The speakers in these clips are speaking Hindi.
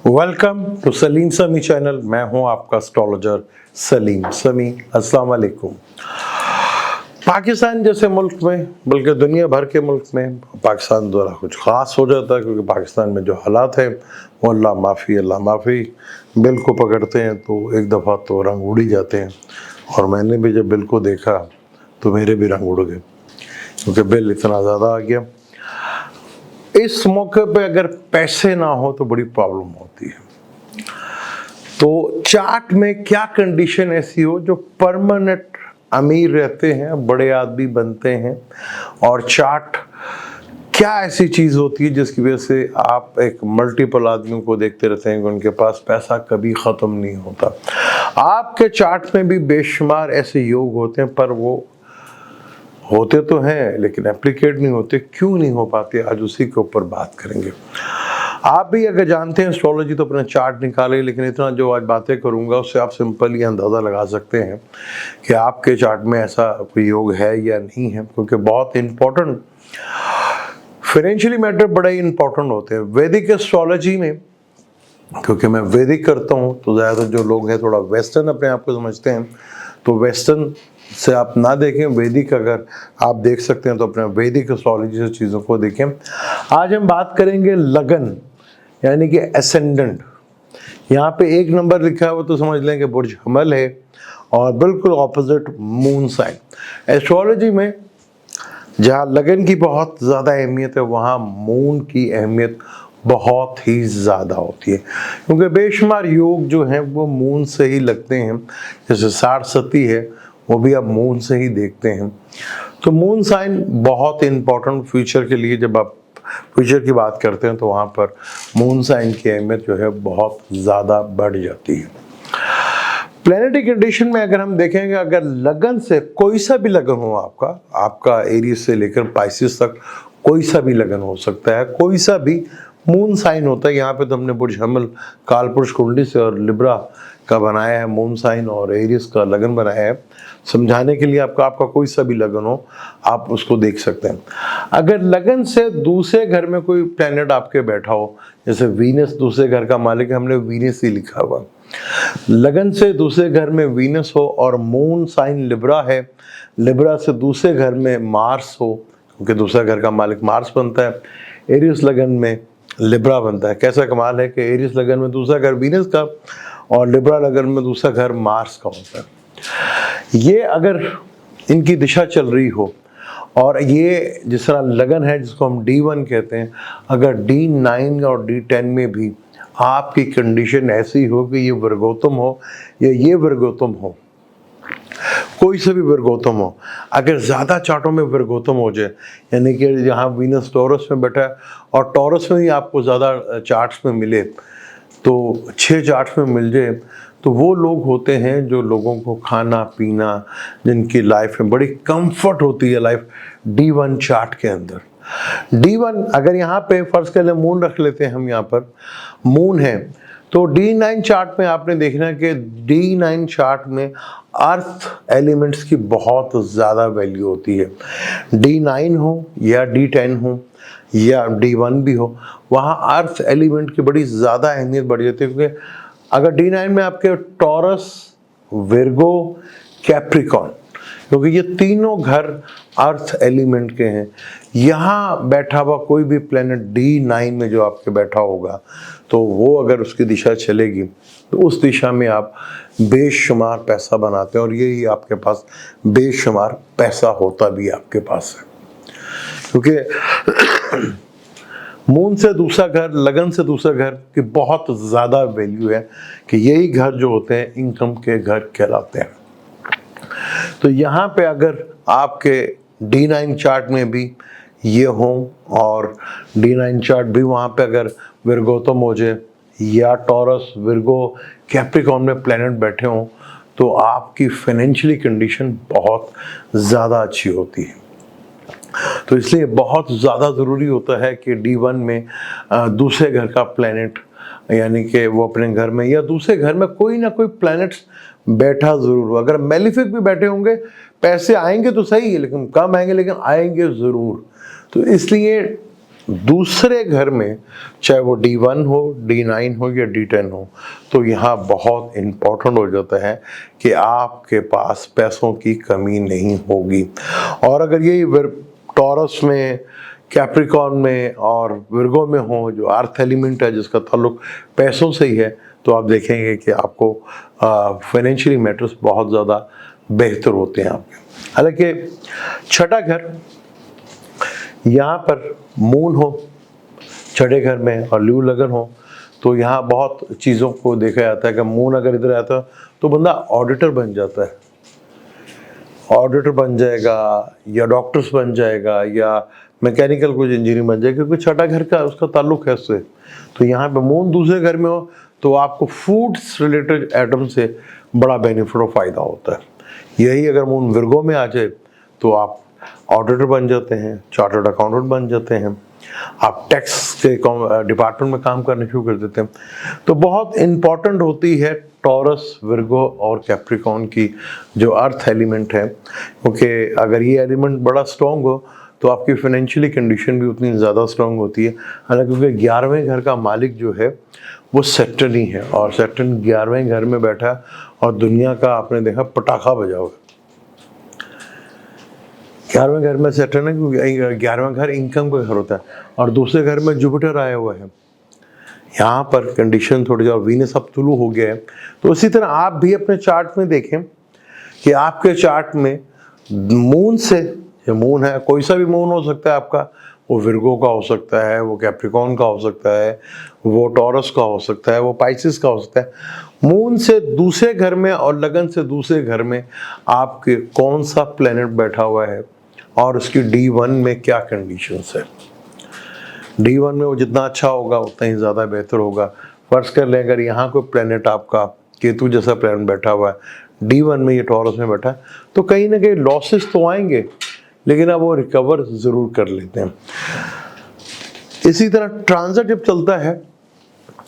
वेलकम टू सलीम समी चैनल। मैं हूं आपका एस्ट्रोलॉजर सलीम समी। अस्सलाम वालेकुम। पाकिस्तान जैसे मुल्क में, बल्कि दुनिया भर के मुल्क में, पाकिस्तान द्वारा कुछ ख़ास हो जाता है क्योंकि पाकिस्तान में जो हालात हैं वो अल्लाह माफ़ी बिल को पकड़ते हैं तो एक दफ़ा तो रंग उड़ ही जाते हैं। और मैंने भी जब बिल को देखा तो मेरे भी रंग उड़ गए क्योंकि बिल इतना ज़्यादा आ गया। इस मौके पे अगर पैसे ना हो तो बड़ी प्रॉब्लम होती है। तो चार्ट में क्या कंडीशन ऐसी हो जो परमानेंट अमीर रहते हैं, बड़े आदमी बनते हैं, और चार्ट क्या ऐसी चीज़ होती है जिसकी वजह से आप एक मल्टीपल आदमियों को देखते रहते हैं कि उनके पास पैसा कभी ख़त्म नहीं होता। आपके चार्ट में भी बेशुमार ऐसे योग होते हैं, पर वो होते तो हैं लेकिन एप्लीकेट नहीं होते। क्यों नहीं हो पाते, आज उसी के ऊपर बात करेंगे। आप भी अगर जानते हैं एस्ट्रोलॉजी तो अपना चार्ट निकालें, लेकिन इतना जो आज बातें करूंगा उससे आप सिंपल ये अंदाज़ा लगा सकते हैं कि आपके चार्ट में ऐसा कोई योग है या नहीं है, क्योंकि बहुत इंपॉर्टेंट फाइनेंशियली मैटर बड़ा ही इंपॉर्टेंट होते हैं वैदिक एस्ट्रोलॉजी में। क्योंकि मैं वैदिक करता हूँ तो ज़्यादातर जो लोग हैं थोड़ा वेस्टर्न अपने आप को समझते हैं, तो वेस्टर्न से आप ना देखें, वैदिक अगर आप देख सकते हैं तो अपने वैदिक एस्ट्रोलॉजी से चीज़ों को देखें। आज हम बात करेंगे लगन यानी कि एसेंडेंट। यहाँ पे 1 नंबर लिखा हुआ तो समझ लें कि बुर्ज हमल है, और बिल्कुल ऑपोजिट मून साइन। एस्ट्रोलॉजी में जहाँ लगन की बहुत ज़्यादा अहमियत है वहाँ मून की अहमियत बहुत ही ज़्यादा होती है, क्योंकि बेशुमार योग जो हैं वो मून से ही लगते हैं। जैसे 60 सती है वो भी आप मून से ही देखते हैं। तो मून साइन बहुत इम्पोर्टेंट फ्यूचर के लिए, जब आप फ्यूचर की बात करते हैं तो वहाँ पर मून साइन की अहमियत जो है बहुत ज़्यादा बढ़ जाती है। प्लैनेटरी कंडीशन में अगर हम देखेंगे, अगर लगन से कोई सा भी लगन हो आपका एरीज से लेकर पाइसिस तक कोई सा भी लगन हो सकता है, कोई सा भी मून साइन होता है। यहाँ पे तो हमने बुर्ज हमल कालपुरुष कुंडली से और लिब्रा का बनाया है मून साइन, और एरीज का लगन बनाया है समझाने के लिए। आपका कोई सा भी लगन हो आप उसको देख सकते हैं। अगर लगन से दूसरे घर में कोई प्लैनेट आपके बैठा हो, जैसे वीनस दूसरे घर का मालिक है, हमने वीनस ही लिखा हुआ, लगन से दूसरे घर में वीनस हो और मून साइन लिब्रा है, लिब्रा से दूसरे घर में मार्स हो, क्योंकि दूसरा घर का मालिक मार्स बनता है, एरियस लगन में लिब्रा बनता है। कैसा कमाल है कि एरियस लगन में दूसरा घर वीनस का और लिब्रा लगन में दूसरा घर मार्स का होता है। ये अगर इनकी दिशा चल रही हो, और ये जिस तरह लगन है जिसको हम D1 कहते हैं, अगर D9 और D10 में भी आपकी कंडीशन ऐसी हो कि ये वर्गोत्तम हो या ये वर्गोत्तम हो, कोई से भी वर्गोत्तम हो, अगर ज़्यादा चार्टों में वर्गोत्तम हो जाए, यानी कि यहाँ वीनस टॉरस में बैठा है और टॉरस में ही आपको ज़्यादा चार्ट्स में मिले, तो 6 चार्ट्स में मिल जाए, तो वो लोग होते हैं जो लोगों को खाना पीना, जिनकी लाइफ में बड़ी कंफर्ट होती है लाइफ D1 चार्ट के अंदर। D1 अगर यहाँ पे फर्ज कर ले मून रख लेते हैं हम, यहाँ पर मून है, तो D9 चार्ट में आपने देखना है कि D9 चार्ट में अर्थ एलिमेंट्स की बहुत ज़्यादा वैल्यू होती है। D9 हो या D10 हो या D1 भी हो, वहाँ अर्थ एलिमेंट की बड़ी ज़्यादा अहमियत बढ़ जाती है, क्योंकि अगर D9 में आपके टॉरस, विर्गो, कैप्रिकॉन, क्योंकि ये तीनों घर अर्थ एलिमेंट के हैं, यहाँ बैठा हुआ कोई भी प्लैनेट D9 में जो आपके बैठा होगा, तो वो अगर उसकी दिशा चलेगी तो उस दिशा में आप बेशुमार पैसा बनाते हैं, और यही आपके पास बेशुमार पैसा होता भी आपके पास है। क्योंकि मून से दूसरा घर, लगन से दूसरा घर की बहुत ज़्यादा वैल्यू है कि यही घर जो होते हैं इनकम के घर कहलाते हैं। तो यहाँ पे अगर आपके D9 चार्ट में भी ये हो और D9 चार्ट भी वहाँ पे अगर विर्गोत्तम हो जाए या टॉरस, विर्गो, कैप्रिकॉर्न में प्लैनेट बैठे हों, तो आपकी फाइनेंशियली कंडीशन बहुत ज़्यादा अच्छी होती है। तो इसलिए बहुत ज़्यादा ज़रूरी होता है कि D1 में दूसरे घर का प्लैनेट, यानी कि वो अपने घर में या दूसरे घर में कोई ना कोई प्लैनेट्स बैठा ज़रूर हो। अगर मेलिफिक भी बैठे होंगे, पैसे आएंगे तो सही है लेकिन कम आएंगे, लेकिन आएंगे ज़रूर। तो इसलिए दूसरे घर में, चाहे वो D1 हो, D9 हो या D10 हो, तो यहाँ बहुत इम्पोर्टेंट हो जाता है कि आपके पास पैसों की कमी नहीं होगी। और अगर ये टॉरस में, कैप्रिकॉर्न में और विर्गो में हो, जो अर्थ एलिमेंट है जिसका ताल्लुक पैसों से ही है, तो आप देखेंगे कि आपको फाइनेंशियली मैटर्स बहुत ज़्यादा बेहतर होते हैं आपके। हालांकि छठा घर, यहाँ पर मून हो छठे घर में और ल्यू लगन हो, तो यहाँ बहुत चीज़ों को देखा जाता है कि मून अगर इधर आता है तो बंदा ऑडिटर बन जाता है, ऑडिटर बन जाएगा या डॉक्टर्स बन जाएगा या मैकेनिकल कुछ इंजीनियर बन जाएगा, क्योंकि छठा घर का उसका ताल्लुक है उससे। तो यहाँ पे मून दूसरे घर में हो तो आपको फूड्स रिलेटेड आइटम से बड़ा बेनिफिट और फ़ायदा होता है। यही अगर मून विर्गो में आ जाए तो आप ऑडिटर बन जाते हैं, चार्टर्ड अकाउंटेंट बन जाते हैं, आप टैक्स के डिपार्टमेंट में काम करने शुरू कर देते हैं। तो बहुत इम्पॉर्टेंट होती है टॉरस, विर्गो और कैप्रिकॉर्न की जो अर्थ एलिमेंट है, क्योंकि अगर ये एलिमेंट बड़ा स्ट्रॉन्ग हो तो आपकी फाइनेंशियली कंडीशन भी उतनी ज़्यादा स्ट्रॉन्ग होती है। हालांकि क्योंकि 11वें घर का मालिक जो है वो सैटर्न ही है, और सैटर्न 11वें घर में बैठा है और दुनिया का आपने देखा पटाखा बजा हुआ। 11वें घर में सैटर्न है क्योंकि 11वां घर इनकम का घर होता है, और दूसरे घर में जुपिटर आया हुआ है। यहाँ पर कंडीशन थोड़ी ज़्यादा, वीनस अब तुलू हो गया है। तो इसी तरह आप भी अपने चार्ट में देखें कि आपके चार्ट में मून से, ये मून है, कोई सा भी मून हो सकता है आपका, वो विर्गो का हो सकता है, वो कैप्रिकॉर्न का हो सकता है, वो टॉरस का हो सकता है, वो पाइसिस का हो सकता है। मून से दूसरे घर में और लगन से दूसरे घर में आपके कौन सा प्लेनेट बैठा हुआ है और उसकी D1 में क्या कंडीशंस है। D1 में वो जितना अच्छा होगा उतना ही ज़्यादा बेहतर होगा। फर्ज कर लें अगर यहाँ कोई प्लेनेट आपका केतु जैसा प्लेनेट बैठा हुआ है D1 में, ये टॉरस में बैठा है, तो कहीं ना कहीं लॉसेस तो आएंगे, लेकिन अब वो रिकवर ज़रूर कर लेते हैं। इसी तरह ट्रांजिट जब चलता है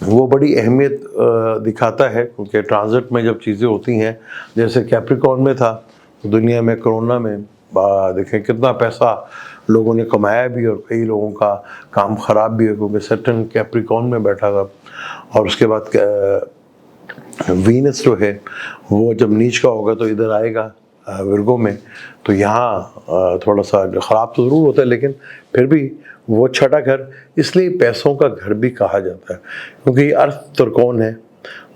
वो बड़ी अहमियत दिखाता है, क्योंकि ट्रांजिट में जब चीज़ें होती हैं, जैसे कैप्रिकॉर्न में था, दुनिया में कोरोना में देखें कितना पैसा लोगों ने कमाया भी और कई लोगों का काम ख़राब भी है, क्योंकि सैटर्न कैप्रिकॉर्न में बैठा था। और उसके बाद वीनस जो है वो जब नीच का होगा तो इधर आएगा विर्गो में, तो यहाँ थोड़ा सा ख़राब तो ज़रूर होता है, लेकिन फिर भी वो छठा घर इसलिए पैसों का घर भी कहा जाता है, क्योंकि ये अर्थ त्रिकोण है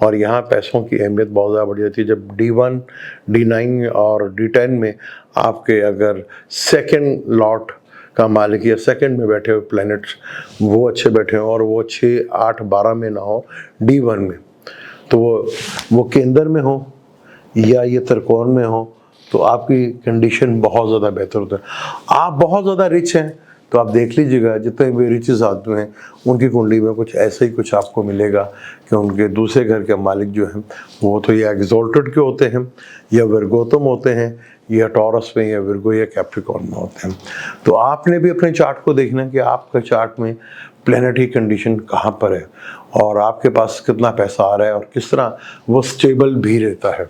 और यहाँ पैसों की अहमियत बहुत ज़्यादा बढ़ जाती है। जब D1, D9 और D10 में आपके अगर सेकंड लॉट का मालिक या सेकंड में बैठे हुए प्लैनेट्स वो अच्छे बैठे हों और वो 6, 8, 12 में ना हो D1 में, तो वो केंद्र में हो या ये त्रिकोण में हो, तो आपकी कंडीशन बहुत ज़्यादा बेहतर होता है। आप बहुत ज़्यादा रिच हैं तो आप देख लीजिएगा जितने भी रिचेस आदमी हैं उनकी कुंडली में कुछ ऐसे ही कुछ आपको मिलेगा कि उनके दूसरे घर के मालिक जो हैं वो तो या एग्जॉल्टेड के होते हैं या विर्गोतम होते हैं या टॉरस में या विर्गो या कैप्रिकॉर्न में होते हैं। तो आपने भी अपने चार्ट को देखना कि आपका चार्ट में प्लैनेटरी कंडीशन कहाँ पर है और आपके पास कितना पैसा आ रहा है और किस तरह वो स्टेबल भी रहता है।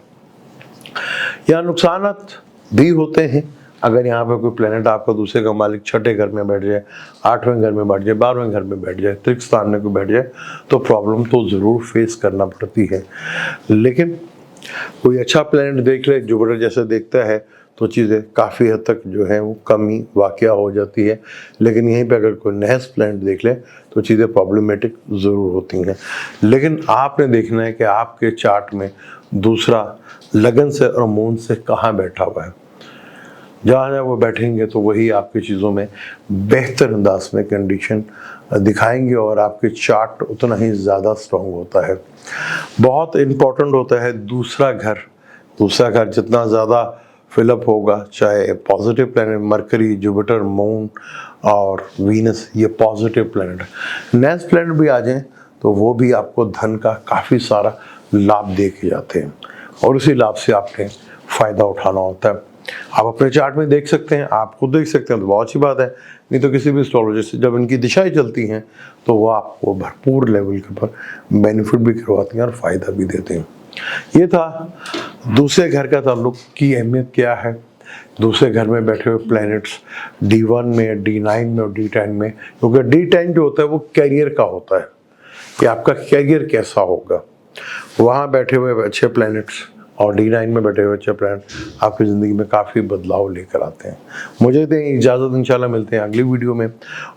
यहाँ नुकसानात भी होते हैं, अगर यहाँ पे कोई प्लेनेट आपका दूसरे का मालिक छठे घर में बैठ जाए, 8वें घर में बैठ जाए, 12वें घर में बैठ जाए, त्रिक स्थान में कोई बैठ जाए, तो प्रॉब्लम तो ज़रूर फेस करना पड़ती है। लेकिन कोई अच्छा प्लेनेट देख ले, जुपिटर जैसे देखता है, तो चीज़ें काफ़ी हद तक जो है वो कमी वाक़या हो जाती है। लेकिन यहीं पे अगर कोई नहस प्लेनेट देख ले तो चीज़ें प्रॉब्लमेटिक ज़रूर होती हैं। लेकिन आपने देखना है कि आपके चार्ट में दूसरा लगन से और मून से कहाँ बैठा हुआ है। जहाँ वो बैठेंगे तो वही आपकी चीज़ों में बेहतर अंदाज में कंडीशन दिखाएंगे और आपके चार्ट उतना ही ज़्यादा स्ट्रॉन्ग होता है। बहुत इम्पोर्टेंट होता है दूसरा घर। दूसरा घर जितना ज़्यादा फिलअप होगा, चाहे positive planet mercury, Jupiter, moon और वीनस, ये पॉजिटिव प्लैनेट है। नेक्स्ट प्लैनेट भी आ जाएं तो वो भी आपको धन का काफ़ी सारा लाभ दे के जाते हैं और उसी लाभ से आपने फ़ायदा उठाना होता है। आप अपने चार्ट में देख सकते हैं, आप खुद देख सकते हैं तो बहुत अच्छी बात है, नहीं तो किसी भी एस्ट्रोलॉजर से जब इनकी दिशाएं चलती हैं तो वो आपको भरपूर लेवल के पर बेनिफिट भी करवाती हैं और फ़ायदा भी देते हैं। ये था दूसरे घर का ताल्लुक की अहमियत क्या है, दूसरे घर में बैठे हुए प्लैनेट्स D1 में, D9 में और D10 में, क्योंकि D10 जो होता है वो कैरियर का होता है कि आपका कैरियर कैसा होगा। वहाँ बैठे हुए अच्छे प्लैनेट्स और D9 में बैठे हुए अच्छे प्लैनेट आपकी ज़िंदगी में काफ़ी बदलाव लेकर आते हैं। मुझे दें इजाज़त, इंशाल्लाह मिलते हैं अगली वीडियो में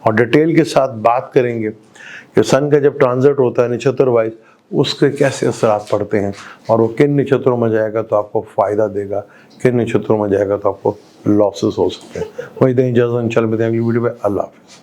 और डिटेल के साथ बात करेंगे कि सन का जब ट्रांजिट होता है नक्षत्र वाइज उसके कैसे असरात पड़ते हैं और वो किन नक्षत्रों में जाएगा तो आपको फ़ायदा देगा, किन नक्षत्रों में जाएगा तो आपको लॉसेस हो सकते हैं। वही दें इजाज़त, इंशाल्लाह मिलते हैं अगली वीडियो में। अल्लाह हाफ़िज़।